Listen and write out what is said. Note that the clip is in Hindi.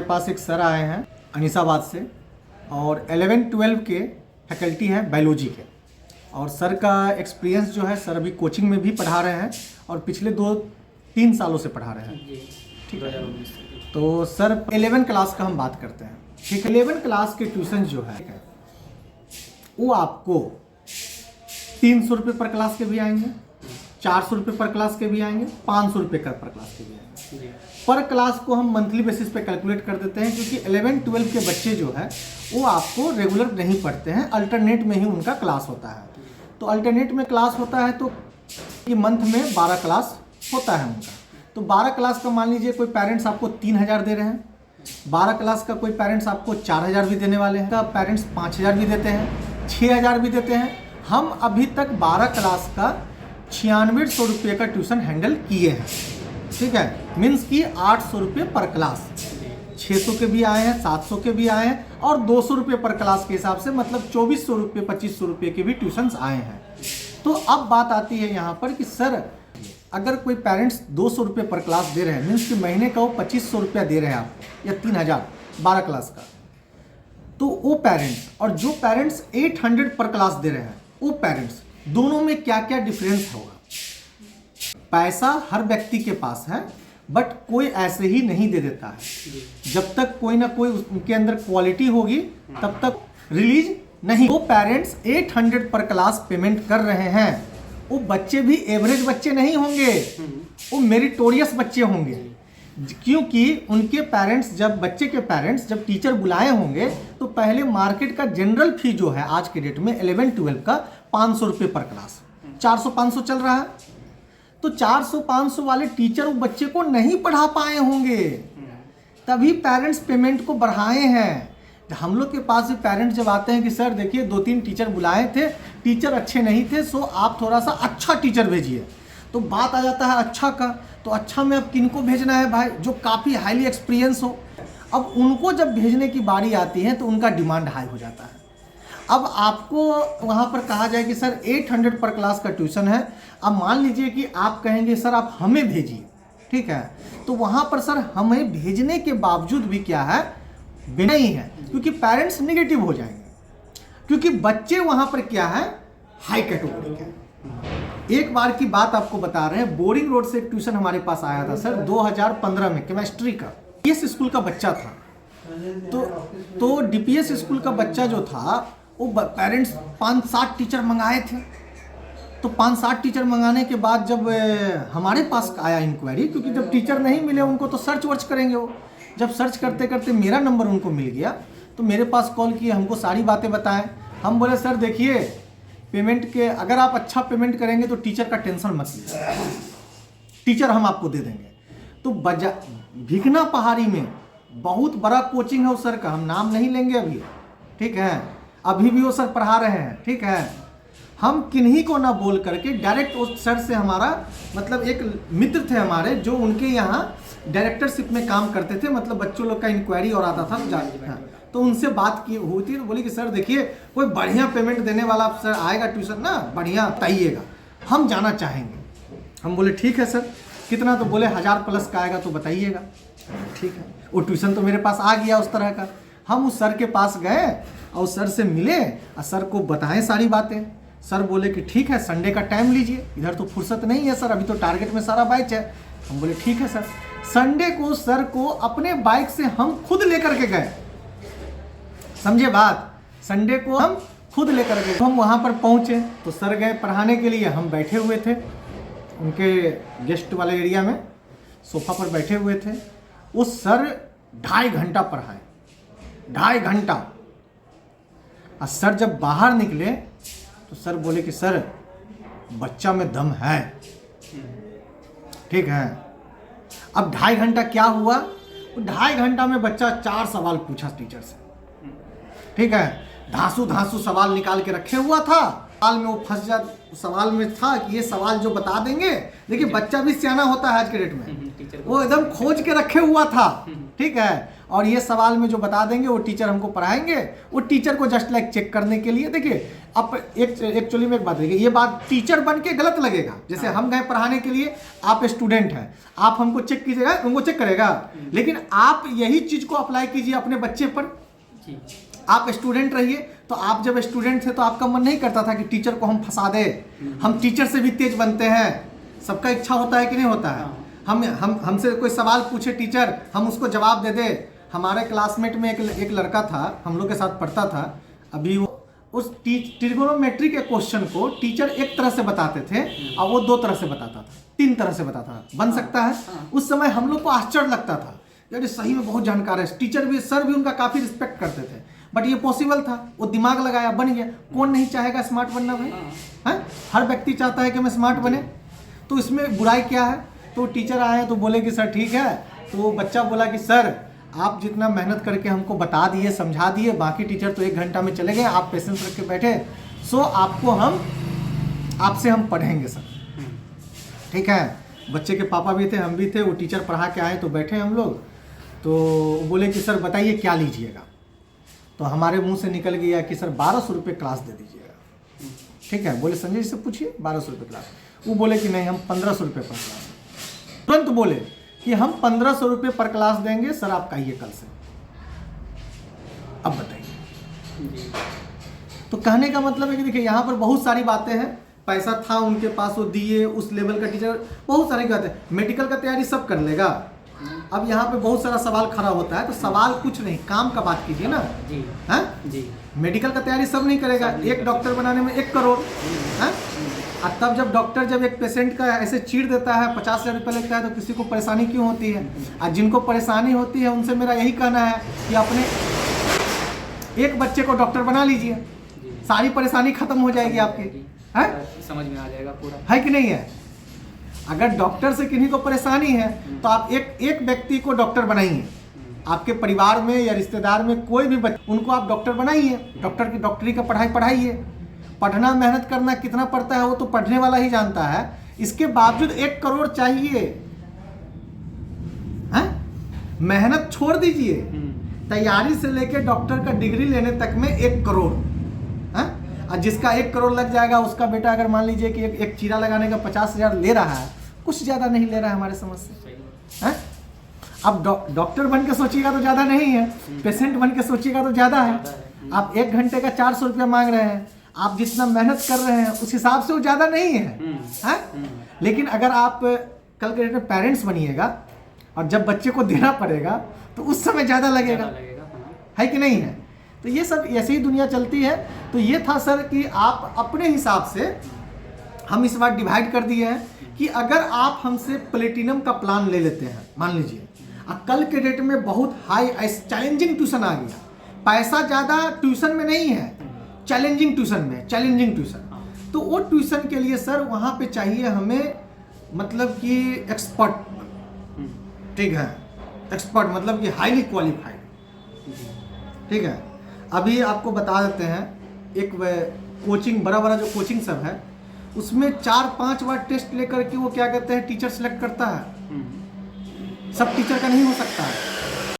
पास एक सर आए हैं अनीसाबाद से और 11-12 के फैकल्टी हैं बायोलॉजी के। और सर का एक्सपीरियंस जो है, सर अभी कोचिंग में भी पढ़ा रहे हैं और पिछले 2-3 सालों से पढ़ा रहे हैं। ठीक है, तो सर 11 क्लास का हम बात करते हैं। ठीक है, 11 क्लास के ट्यूशन जो है वो आपको 300 रुपये पर क्लास के भी आएंगे, 400 रुपये पर क्लास के भी आएंगे, 500 रुपये पर क्लास के भी आएंगे। पर क्लास को हम मंथली बेसिस पे कैलकुलेट कर देते हैं, क्योंकि 11-12 के बच्चे जो है वो आपको रेगुलर नहीं पढ़ते हैं, अल्टरनेट में ही उनका क्लास होता है। तो अल्टरनेट में क्लास होता है तो ये मंथ में 12 क्लास होता है उनका। तो 12 क्लास का मान लीजिए कोई पेरेंट्स आपको 3000 दे रहे हैं, 12 क्लास का कोई पेरेंट्स आपको 4000 भी देने वाले हैं, पेरेंट्स 5000 भी देते हैं, 6000 भी देते हैं। हम अभी तक 12 क्लास का 9600 रुपये का ट्यूशन हैंडल किए हैं। ठीक है, मीन्स कि 800 रुपये पर क्लास, 600 के भी आए हैं, 700 के भी आए हैं और 200 रुपये पर क्लास के हिसाब से मतलब 2400 रुपये 2500 रुपये के भी ट्यूशन्स आए हैं। तो अब बात आती है यहाँ पर कि सर अगर कोई पेरेंट्स 200 रुपये पर क्लास दे रहे हैं, मीन्स कि महीने का वो 2500 रुपया दे रहे हैं आप, या 3000 12 क्लास का, तो वो पेरेंट्स और जो पेरेंट्स 800 पर क्लास दे रहे हैं वो पेरेंट्स, दोनों में क्या क्या डिफरेंस होगा। पैसा हर व्यक्ति के पास है, बट कोई ऐसे ही नहीं दे देता है। जब तक कोई ना कोई उनके अंदर क्वालिटी होगी तब तक रिलीज नहीं। वो पेरेंट्स 800 पर क्लास पेमेंट कर रहे हैं, वो बच्चे भी एवरेज बच्चे नहीं होंगे, वो मेरिटोरियस बच्चे होंगे, क्योंकि उनके पेरेंट्स जब बच्चे के पेरेंट्स जब टीचर बुलाए होंगे तो पहले मार्केट का जनरल फी जो है आज के डेट में 11-12 का 500 रुपये पर क्लास, 400-500 चल रहा है। तो 400-500 वाले टीचर वो बच्चे को नहीं पढ़ा पाए होंगे, तभी पेरेंट्स पेमेंट को बढ़ाए हैं। हम लोग के पास भी पेरेंट्स जब आते हैं कि सर देखिए 2-3 टीचर बुलाए थे, टीचर अच्छे नहीं थे, सो आप थोड़ा सा अच्छा टीचर भेजिए। तो बात आ जाता है अच्छा का, तो अच्छा में अब किनको भेजना है भाई, जो काफ़ी हाईली एक्सपीरियंस हो। अब उनको जब भेजने की बारी आती है तो उनका डिमांड हाई हो जाता है। अब आपको वहाँ पर कहा जाए कि सर 800 पर क्लास का ट्यूशन है, अब मान लीजिए कि आप कहेंगे सर आप हमें भेजिए, ठीक है, तो वहाँ पर सर हमें भेजने के बावजूद भी क्या है, नहीं है, क्योंकि पेरेंट्स निगेटिव हो जाएंगे, क्योंकि बच्चे वहाँ पर क्या है, हाई कैटेगरी के। एक बार की बात आपको बता रहे हैं, बोरिंग रोड से एक ट्यूशन हमारे पास आया था सर 2015 में, केमिस्ट्री का, डीपीएस स्कूल का बच्चा था। तो डीपीएस स्कूल का बच्चा जो था वो पेरेंट्स 5-7 टीचर मंगाए थे। तो 5-7 टीचर मंगाने के बाद जब हमारे पास आया इंक्वायरी, क्योंकि जब टीचर नहीं मिले उनको तो सर्च वर्च करेंगे वो, जब सर्च करते करते मेरा नंबर उनको मिल गया तो मेरे पास कॉल किए, हमको सारी बातें बताएं। हम बोले सर देखिए पेमेंट के, अगर आप अच्छा पेमेंट करेंगे तो टीचर का टेंशन मत लीजिए, टीचर हम आपको दे देंगे। तो भिखना पहाड़ी में बहुत बड़ा कोचिंग है उस सर का, हम नाम नहीं लेंगे अभी, ठीक है, अभी भी वो सर पढ़ा रहे हैं, ठीक है। हम किन्हीं को ना बोल करके डायरेक्ट उस सर से, हमारा मतलब एक मित्र थे हमारे जो उनके यहाँ डायरेक्टरशिप में काम करते थे, मतलब बच्चों लोग का इंक्वायरी और आता था, तो उनसे बात की हुई थी, तो बोली कि सर देखिए कोई बढ़िया पेमेंट देने वाला सर आएगा ट्यूशन ना, बढ़िया बताइएगा, हम जाना चाहेंगे। हम बोले ठीक है सर, कितना, तो बोले 1000 प्लस का आएगा तो बताइएगा। ठीक है, वो ट्यूशन तो मेरे पास आ गया उस तरह का। हम उस सर के पास गए और सर से मिले और सर को बताएं सारी बातें। सर बोले कि ठीक है संडे का टाइम लीजिए, इधर तो फुर्सत नहीं है सर, अभी तो टारगेट में सारा बैच है। हम बोले ठीक है सर। संडे को सर को अपने बाइक से हम खुद लेकर के गए, समझे बात, संडे को हम खुद लेकर गए। हम वहाँ पर पहुँचे तो सर गए पढ़ाने के लिए, हम बैठे हुए थे उनके गेस्ट वाले एरिया में, सोफा पर बैठे हुए थे। वो सर 2.5 घंटा पढ़ाए, 2.5 घंटा। और सर जब बाहर निकले तो सर बोले कि सर बच्चा में दम है, ठीक है। अब 2.5 घंटा क्या हुआ, 2.5 घंटा में बच्चा 4 सवाल पूछा टीचर से, ठीक है, धांसू सवाल निकाल के रखे हुआ था। सवाल में वो फंस जा, सवाल में था कि ये सवाल जो बता देंगे, देखिए बच्चा भी सियाना होता है आज के डेट में, टीचर को वो एकदम खोज के रखे हुआ था, ठीक है। और ये सवाल में जो बता देंगे वो टीचर हमको पढ़ाएंगे, वो टीचर को जस्ट लाइक चेक करने के लिए। देखिए अब एक्चुअली में एक बात देखिए, ये बात टीचर बन के गलत लगेगा। जैसे हम गए पढ़ाने के लिए, आप स्टूडेंट हैं, आप हमको चेक कीजिएगा, तुमको चेक करेगा, लेकिन आप यही चीज को अप्लाई कीजिए अपने बच्चे पर। आप स्टूडेंट रहिए, तो आप जब स्टूडेंट थे तो आपका मन नहीं करता था कि टीचर को हम फंसा दे, हम टीचर से भी तेज बनते हैं। सबका इच्छा होता है कि नहीं होता है? हमसे कोई सवाल पूछे टीचर, हम उसको जवाब दे दे। हमारे क्लासमेट में एक लड़का था, हम लोग के साथ पढ़ता था। अभी वो उस ट्रिगोनोमेट्री के क्वेश्चन को टीचर एक तरह से बताते थे और वो 2 तरह से बताता था, 3 तरह से बताता था। बन सकता है? उस समय हम लोग को आश्चर्य लगता था, यार सही में बहुत जानकार है। टीचर भी, सर भी उनका काफ़ी रिस्पेक्ट करते थे। बट ये पॉसिबल था, वो दिमाग लगाया, बन गया। कौन नहीं चाहेगा स्मार्ट बनना भाई? हैं? हर व्यक्ति चाहता है कि मैं स्मार्ट बने, तो इसमें बुराई क्या है? तो टीचर आए तो बोले कि सर ठीक है। तो वो बच्चा बोला कि सर आप जितना मेहनत करके हमको बता दिए, समझा दिए, बाकी टीचर तो 1 घंटा में चले गए, आप पेशेंस रख के बैठे, सो आपसे हम पढ़ेंगे सर, ठीक है। बच्चे के पापा भी थे, हम भी थे, वो टीचर पढ़ा के आए तो बैठे हम लोग। तो बोले कि सर बताइए क्या लीजिएगा। तो हमारे मुंह से निकल गया कि सर 1200 रुपये क्लास दे दीजिएगा, ठीक है। बोले संजय जी से पूछिए 1200 रुपये क्लास। वो बोले कि नहीं, हम 1500 रुपये पर क्लास। तुरंत बोले कि हम 1500 रुपये पर क्लास देंगे सर, आप आइए कल से। अब बताइए। तो कहने का मतलब है कि देखिए यहाँ पर बहुत सारी बातें हैं। पैसा था उनके पास, वो दिए, उस लेवल का टीचर, बहुत सारी बातें। मेडिकल का तैयारी सब कर लेगा। अब यहाँ पे बहुत सारा सवाल खड़ा होता है, तो सवाल कुछ नहीं, काम का बात कीजिए ना जी। हैं? जी। मेडिकल का तैयारी सब नहीं करेगा। एक डॉक्टर बनाने में 1 करोड़ है। और तब जब डॉक्टर जब एक पेशेंट का ऐसे चीर देता है, 50,000 रुपये लगता है, तो किसी को परेशानी क्यों होती है? और जिनको परेशानी होती है उनसे मेरा यही कहना है कि अपने एक बच्चे को डॉक्टर बना लीजिए, सारी परेशानी खत्म हो जाएगी आपकी। है? समझ में आ जाएगा पूरा, है कि नहीं है? अगर डॉक्टर से किन्हीं को परेशानी है तो आप एक व्यक्ति को डॉक्टर बनाइए। आपके परिवार में या रिश्तेदार में कोई भी बच्चे, उनको आप डॉक्टर बनाइए, डॉक्टरी का पढ़ाई पढ़ाइए। पढ़ना, मेहनत करना कितना पड़ता है वो तो पढ़ने वाला ही जानता है। इसके बावजूद 1 करोड़ चाहिए। मेहनत छोड़ दीजिए, तैयारी से लेकर डॉक्टर का डिग्री लेने तक में 1 करोड़। और जिसका 1 करोड़ लग जाएगा, उसका बेटा अगर मान लीजिए कि एक चीरा लगाने का 50,000 ले रहा है, कुछ ज़्यादा नहीं ले रहा है हमारे समझ से। अब डॉक्टर बन के सोचिएगा तो ज़्यादा नहीं है, पेशेंट बन के सोचिएगा तो ज़्यादा है। आप 1 घंटे का 400 रुपया मांग रहे हैं, आप जितना मेहनत कर रहे हैं उस हिसाब से वो ज़्यादा नहीं है। लेकिन अगर आप कल के डेट में पेरेंट्स बनिएगा और जब बच्चे को देना पड़ेगा तो उस समय ज़्यादा लगेगा, है कि नहीं है? तो ये सब ऐसे ही दुनिया चलती है। तो ये था सर कि आप अपने हिसाब से, हम इस बार डिवाइड कर दिए हैं कि अगर आप हमसे प्लेटिनम का प्लान ले लेते हैं, मान लीजिए, और कल के डेट में बहुत हाई चैलेंजिंग ट्यूशन आ गया, पैसा ज़्यादा ट्यूशन में नहीं है, चैलेंजिंग ट्यूशन, तो वो ट्यूशन के लिए सर वहाँ पे चाहिए हमें मतलब कि एक्सपर्ट, ठीक है, एक्सपर्ट मतलब कि हाईली क्वालिफाइड, ठीक है। अभी आपको बता देते हैं, एक कोचिंग, बड़ा जो कोचिंग सब है, उसमें 4-5 बार टेस्ट लेकर के वो क्या कहते हैं, टीचर सेलेक्ट करता है। सब टीचर का नहीं हो सकता है।